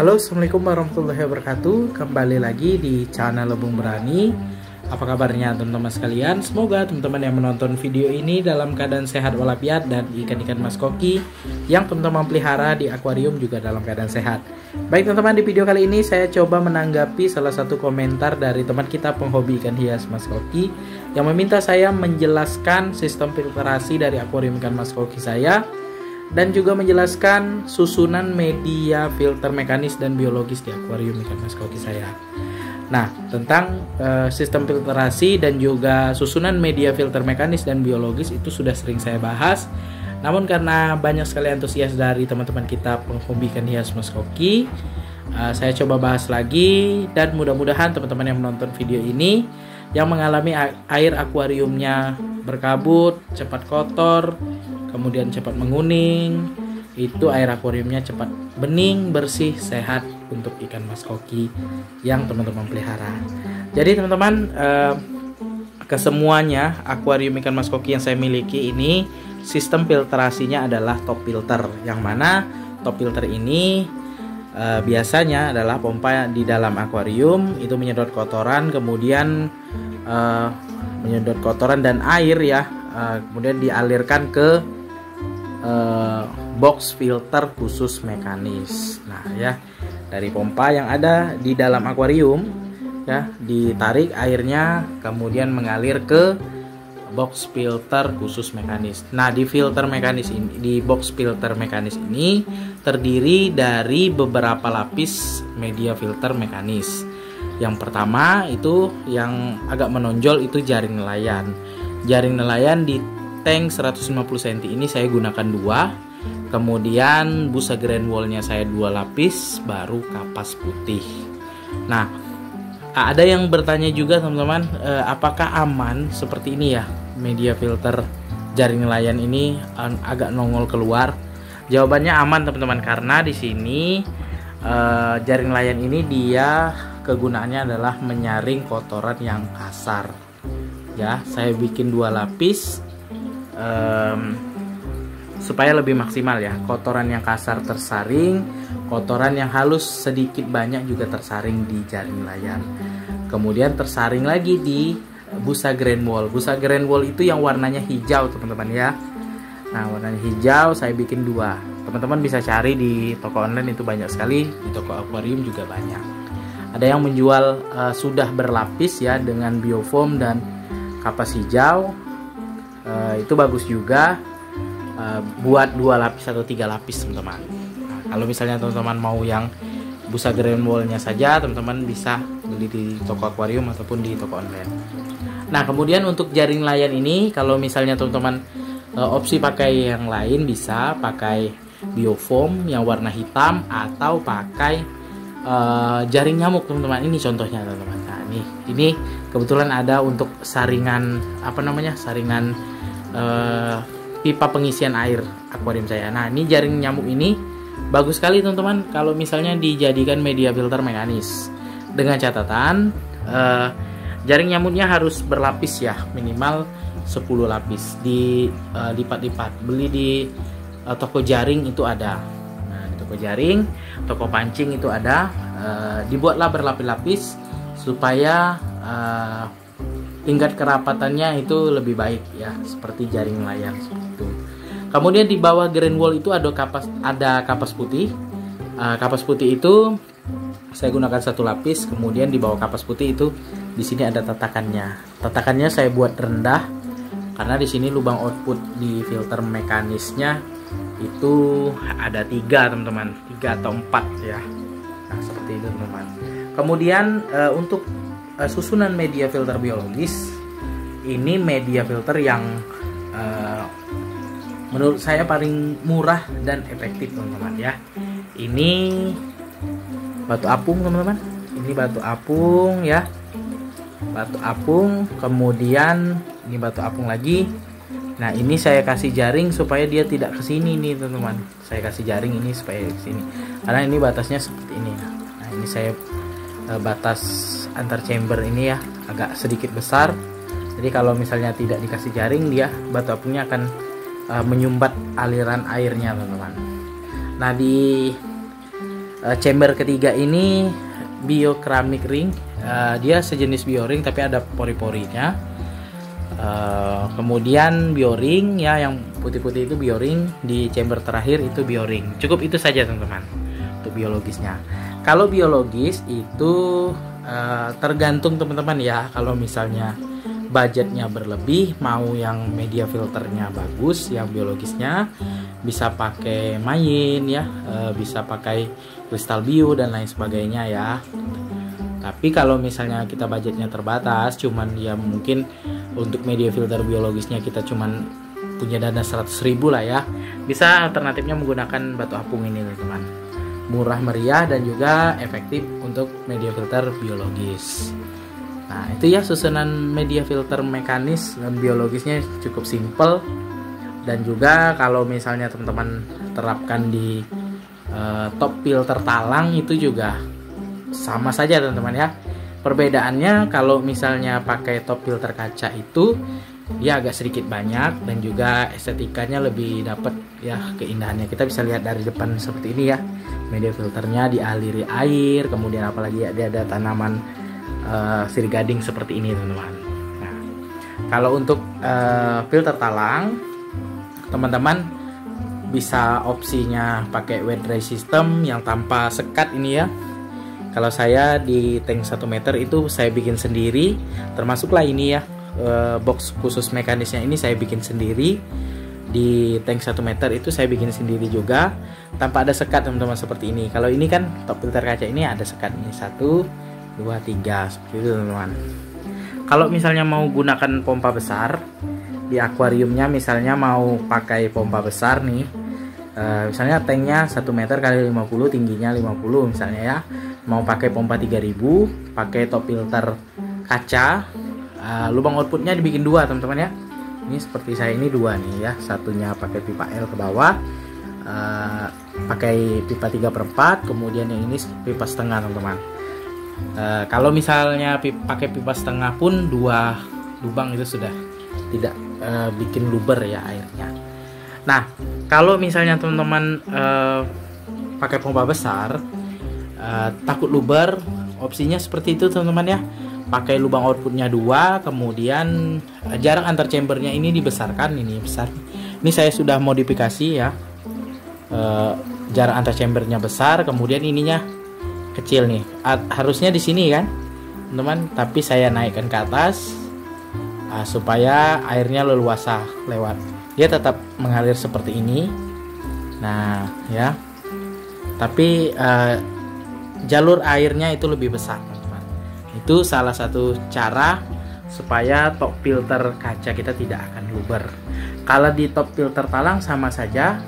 Halo, assalamualaikum warahmatullahi wabarakatuh. Kembali lagi di channel Lebung Berani. Apa kabarnya teman-teman sekalian? Semoga teman-teman yang menonton video ini dalam keadaan sehat walafiat dan ikan-ikan mas koki yang teman-teman pelihara di akuarium juga dalam keadaan sehat. Baik teman-teman, di video kali ini saya coba menanggapi salah satu komentar dari teman kita penghobi ikan hias mas koki yang meminta saya menjelaskan sistem filtrasi dari akuarium ikan mas koki saya, dan juga menjelaskan susunan media filter mekanis dan biologis di akuarium ikan mas koki saya. Nah, tentang sistem filtrasi dan juga susunan media filter mekanis dan biologis itu sudah sering saya bahas. Namun karena banyak sekali antusias dari teman-teman kita penghobi ikan hias mas koki, saya coba bahas lagi, dan mudah-mudahan teman-teman yang menonton video ini yang mengalami air akuariumnya berkabut, cepat kotor, kemudian cepat menguning, itu air akuariumnya cepat bening, bersih, sehat untuk ikan mas koki yang teman-teman pelihara. Jadi teman-teman, kesemuanya akuarium ikan mas koki yang saya miliki ini sistem filtrasinya adalah top filter, yang mana top filter ini biasanya adalah pompa di dalam akuarium itu menyedot kotoran, kemudian menyedot kotoran dan air ya, kemudian dialirkan ke box filter khusus mekanis. Nah ya, dari pompa yang ada di dalam akuarium ya, ditarik airnya kemudian mengalir ke box filter khusus mekanis. Nah, di filter mekanis ini, di box filter mekanis ini terdiri dari beberapa lapis media filter mekanis. Yang pertama itu yang agak menonjol itu jaring nelayan. Jaring nelayan di tank 150 cm ini saya gunakan 2. Kemudian busa grand wallnya saya 2 lapis, baru kapas putih. Nah, ada yang bertanya juga teman-teman, apakah aman seperti ini ya media filter jaring nelayan ini agak nongol keluar? Jawabannya aman teman-teman, karena di sini jaring nelayan ini dia kegunaannya adalah menyaring kotoran yang kasar. Ya, saya bikin 2 lapis supaya lebih maksimal ya. Kotoran yang kasar tersaring, kotoran yang halus sedikit banyak juga tersaring di jaring nelayan. Kemudian tersaring lagi di busa grand wall. Busa grand wall itu yang warnanya hijau teman-teman ya. Nah, warnanya hijau saya bikin 2. Teman-teman bisa cari di toko online, itu banyak sekali. Di toko akuarium juga banyak. Ada yang menjual sudah berlapis ya dengan biofoam dan kapas hijau. Itu bagus juga. Buat 2 lapis atau 3 lapis teman-teman. Nah, kalau misalnya teman-teman mau yang busa grand wallnya saja, teman-teman bisa beli di toko akuarium ataupun di toko online. Nah, kemudian untuk jaring nelayan ini, kalau misalnya teman-teman opsi pakai yang lain, bisa pakai biofoam yang warna hitam atau pakai jaring nyamuk teman-teman. Ini contohnya teman-teman. Nah, ini kebetulan ada untuk saringan saringan pipa pengisian air akuarium saya. Nah, ini jaring nyamuk ini bagus sekali teman-teman kalau misalnya dijadikan media filter mekanis, dengan catatan jaring nyamuknya harus berlapis ya, minimal 10 lapis, di lipat-lipat. Beli di toko jaring itu ada. Nah, di toko jaring, toko pancing itu ada. Dibuatlah berlapis-lapis supaya tingkat kerapatannya itu lebih baik ya, seperti jaring nelayan seperti itu. Kemudian di bawah grand wall itu ada kapas putih. Kapas putih itu saya gunakan 1 lapis. Kemudian di bawah kapas putih itu di sini ada tatakannya. Tatakannya saya buat rendah karena di sini lubang output di filter mekanisnya itu ada 3 teman-teman, 3 atau 4 ya. Nah, seperti itu teman-teman. Kemudian untuk susunan media filter biologis, ini media filter yang menurut saya paling murah dan efektif teman-teman ya. Ini batu apung teman-teman. Ini batu apung ya. Batu apung, kemudian ini batu apung lagi. Nah, ini saya kasih jaring supaya dia tidak ke sini nih teman-teman. Saya kasih jaring ini supaya ke sini. Karena ini batasnya seperti ini. Nah, ini saya batas antar chamber ini ya agak sedikit besar. Jadi kalau misalnya tidak dikasih jaring, dia batu apungnya akan menyumbat aliran airnya teman-teman. Nah, di Chamber ketiga ini biokeramik ring. Dia sejenis bioring tapi ada pori-porinya. Kemudian bioring ya, yang putih-putih itu bioring. Di chamber terakhir itu bioring. Cukup itu saja teman-teman untuk biologisnya. Kalau biologis itu tergantung teman-teman ya. Kalau misalnya budgetnya berlebih, mau yang media filternya bagus, yang biologisnya bisa pakai main ya, bisa pakai kristal bio dan lain sebagainya ya. Tapi kalau misalnya kita budgetnya terbatas, cuman ya mungkin untuk media filter biologisnya kita cuman punya dana 100.000 lah ya, bisa alternatifnya menggunakan batu apung ini teman-teman. Murah meriah dan juga efektif untuk media filter biologis. Nah itu ya susunan media filter mekanis dan biologisnya cukup simple. Dan juga kalau misalnya teman-teman terapkan di top filter talang itu juga sama saja teman-teman ya. Perbedaannya kalau misalnya pakai top filter kaca itu ya agak sedikit banyak, dan juga estetikanya lebih dapat ya, keindahannya. Kita bisa lihat dari depan seperti ini ya, media filternya dialiri air, kemudian apalagi ya, dia ada tanaman sirih gading seperti ini teman-teman. Nah, kalau untuk filter talang teman-teman bisa opsinya pakai wet dry system yang tanpa sekat ini ya. Kalau saya di tank 1 meter itu saya bikin sendiri, termasuklah ini ya, box khusus mekanisnya ini saya bikin sendiri. Di tank 1 meter itu saya bikin sendiri juga tanpa ada sekat teman-teman, seperti ini. Kalau ini kan top filter kaca ini ada sekat ini, 1, 2, 3 seperti itu teman-teman. Kalau misalnya mau gunakan pompa besar di akuariumnya, misalnya mau pakai pompa besar nih, misalnya tanknya 1 meter kali 50, tingginya 50 misalnya ya, mau pakai pompa 3000, pakai top filter kaca, lubang outputnya dibikin 2 teman-teman ya. Ini seperti saya ini 2 nih ya, satunya pakai pipa L ke bawah, pakai pipa 3/4, kemudian yang ini pipa setengah teman-teman. Kalau misalnya pakai pipa setengah pun 2 lubang itu sudah tidak bikin luber ya airnya. Nah kalau misalnya teman-teman pakai pompa besar, takut luber, opsinya seperti itu teman-teman ya. Pakai lubang outputnya 2, kemudian jarak antar chambernya ini dibesarkan, ini besar. Ini saya sudah modifikasi ya, jarak antar chambernya besar, kemudian ininya kecil nih. Harusnya di sini kan teman-teman, tapi saya naikkan ke atas supaya airnya leluasa lewat. Dia tetap mengalir seperti ini. Nah ya, tapi jalur airnya itu lebih besar teman-teman. Itu salah satu cara supaya top filter kaca kita tidak akan luber. Kalau di top filter talang sama saja,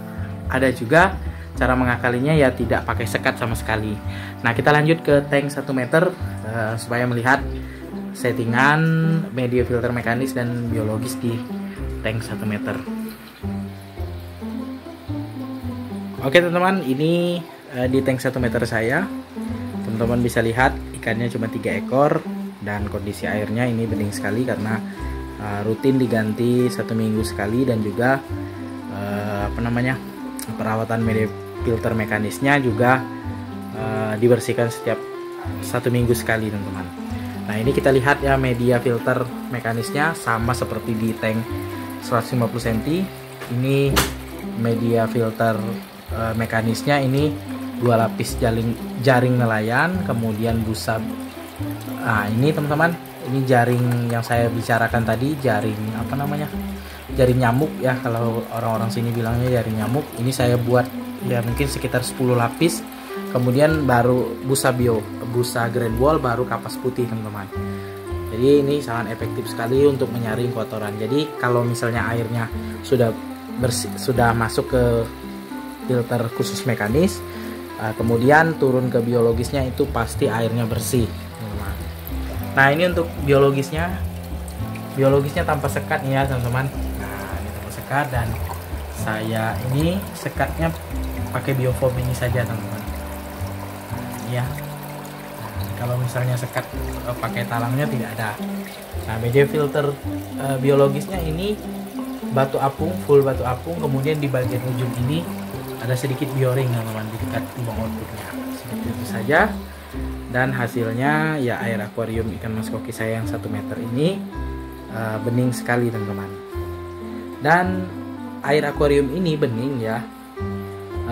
ada juga cara mengakalinya ya, tidak pakai sekat sama sekali. Nah kita lanjut ke tank 1 meter supaya melihat settingan media filter mekanis dan biologis di tank 1 meter. Oke teman-teman, ini di tank 1 meter saya. Teman-teman bisa lihat ikannya cuma 3 ekor, dan kondisi airnya ini bening sekali karena rutin diganti 1 minggu sekali, dan juga perawatan media filter mekanisnya juga dibersihkan setiap 1 minggu sekali teman-teman. Nah ini kita lihat ya, media filter mekanisnya sama seperti di tank 150 cm. Ini media filter mekanisnya ini 2 lapis jaring nelayan, kemudian busa. Nah ini teman-teman, ini jaring yang saya bicarakan tadi, jaring jaring nyamuk ya, kalau orang-orang sini bilangnya jaring nyamuk. Ini saya buat ya mungkin sekitar 10 lapis, kemudian baru busa grand wall, baru kapas putih teman-teman. Jadi ini sangat efektif sekali untuk menyaring kotoran. Jadi kalau misalnya airnya sudah bersih, sudah masuk ke filter khusus mekanis, kemudian turun ke biologisnya, itu pasti airnya bersih teman-teman. Nah ini untuk biologisnya tanpa sekat nih ya teman-teman. Nah ini tanpa sekat, dan saya ini sekatnya pakai biofoam ini saja teman-teman ya. Kalau misalnya sekat pakai talangnya tidak ada. Nah media filter biologisnya ini batu apung, full batu apung, kemudian di bagian ujung ini ada sedikit bioring teman-teman, di dekat lubang outputnya itu saja. Dan hasilnya ya air akuarium ikan mas koki saya yang 1 meter ini bening sekali teman-teman. Dan air akuarium ini bening ya.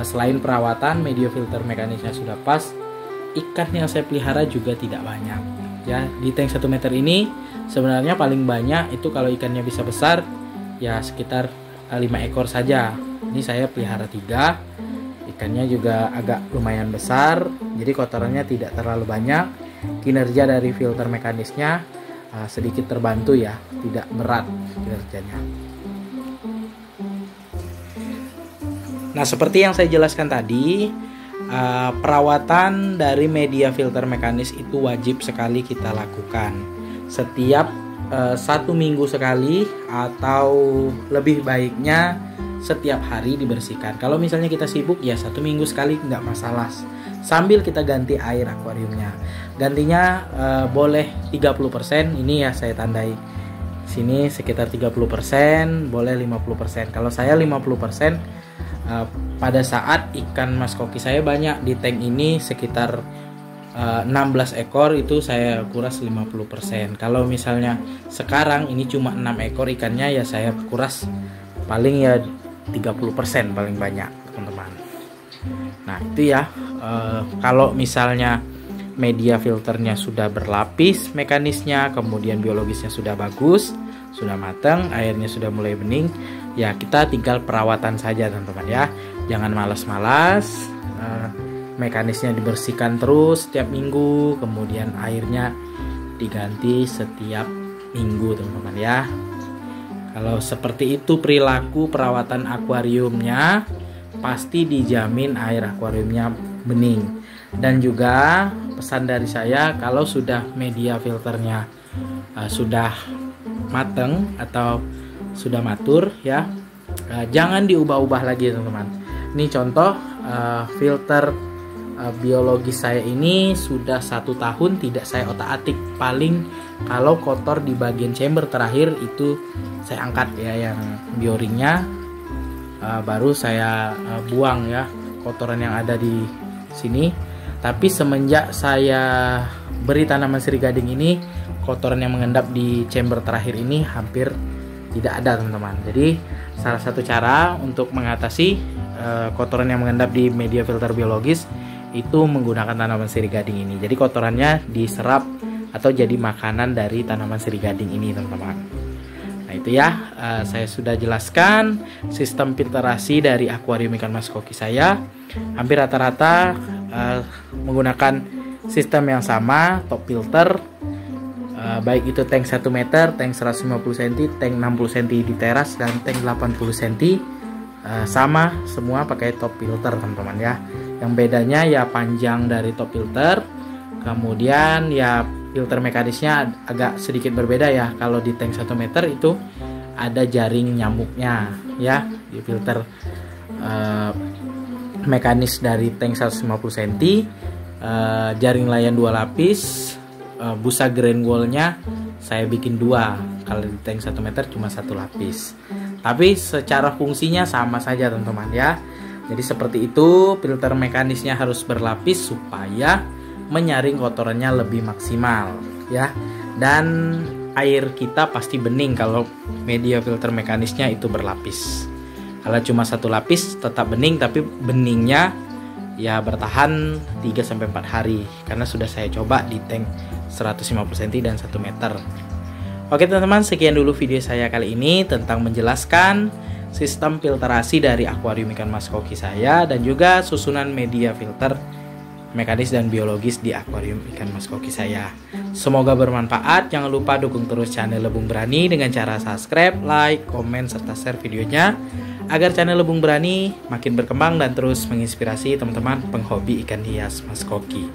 Selain perawatan, media filter mekanisnya sudah pas, ikan yang saya pelihara juga tidak banyak ya. Di tank 1 meter ini sebenarnya paling banyak itu kalau ikannya bisa besar ya sekitar 5 ekor saja. Ini saya pelihara 3, ikannya juga agak lumayan besar, jadi kotorannya tidak terlalu banyak. Kinerja dari filter mekanisnya sedikit terbantu ya, tidak berat kinerjanya. Nah, seperti yang saya jelaskan tadi, perawatan dari media filter mekanis itu wajib sekali kita lakukan setiap 1 minggu sekali, atau lebih baiknya setiap hari dibersihkan. Kalau misalnya kita sibuk ya 1 minggu sekali nggak masalah, sambil kita ganti air akuariumnya. Gantinya boleh 30%, ini ya saya tandai sini sekitar 30%, boleh 50%. Kalau saya 50%, pada saat ikan mas koki saya banyak di tank ini sekitar 16 ekor, itu saya kuras 50%. Kalau misalnya sekarang ini cuma 6 ekor ikannya, ya saya kuras paling ya 30% paling banyak teman-teman. Nah itu ya, kalau misalnya media filternya sudah berlapis mekanisnya, kemudian biologisnya sudah bagus, sudah matang, airnya sudah mulai bening, ya kita tinggal perawatan saja teman-teman ya. Jangan malas-malas, mekanisnya dibersihkan terus setiap minggu, kemudian airnya diganti setiap minggu teman-teman ya. Kalau seperti itu perilaku perawatan akuariumnya, pasti dijamin air akuariumnya bening. Dan juga pesan dari saya, kalau sudah media filternya sudah mateng atau sudah matur ya, jangan diubah-ubah lagi teman-teman. Ini contoh filter biologis saya ini sudah 1 tahun tidak saya otak-atik. Paling kalau kotor di bagian chamber terakhir itu saya angkat ya, yang bioringnya baru saya buang ya kotoran yang ada di sini. Tapi semenjak saya beri tanaman sirih gading ini, kotoran yang mengendap di chamber terakhir ini hampir tidak ada teman-teman. Jadi salah satu cara untuk mengatasi kotoran yang mengendap di media filter biologis itu menggunakan tanaman sirih gading ini. Jadi kotorannya diserap atau jadi makanan dari tanaman sirih gading ini teman-teman. Nah itu ya, saya sudah jelaskan sistem filtrasi dari akuarium ikan mas koki saya. Hampir rata-rata menggunakan sistem yang sama, top filter, baik itu tank 1 meter, tank 150 cm, tank 60 cm di teras, dan tank 80 cm, sama semua pakai top filter teman-teman ya. Yang bedanya ya panjang dari top filter, kemudian ya filter mekanisnya agak sedikit berbeda ya. Kalau di tank 1 meter itu ada jaring nyamuknya ya, di filter mekanis dari tank 150 cm, jaring layan 2 lapis, busa grain wallnya saya bikin 2. Kalau di tank 1 meter cuma 1 lapis. Tapi secara fungsinya sama saja teman-teman ya. Jadi seperti itu, filter mekanisnya harus berlapis supaya menyaring kotorannya lebih maksimal ya. Dan air kita pasti bening kalau media filter mekanisnya itu berlapis. Kalau cuma 1 lapis tetap bening, tapi beningnya ya bertahan 3-4 hari karena sudah saya coba di tank 150 cm dan 1 meter. Oke teman-teman, sekian dulu video saya kali ini tentang menjelaskan sistem filtrasi dari akuarium ikan mas koki saya dan juga susunan media filter mekanis dan biologis di akuarium ikan mas koki saya. Semoga bermanfaat. Jangan lupa dukung terus channel Lebung Berani dengan cara subscribe, like, komen, serta share videonya agar channel Lebung Berani makin berkembang dan terus menginspirasi teman-teman penghobi ikan hias mas koki.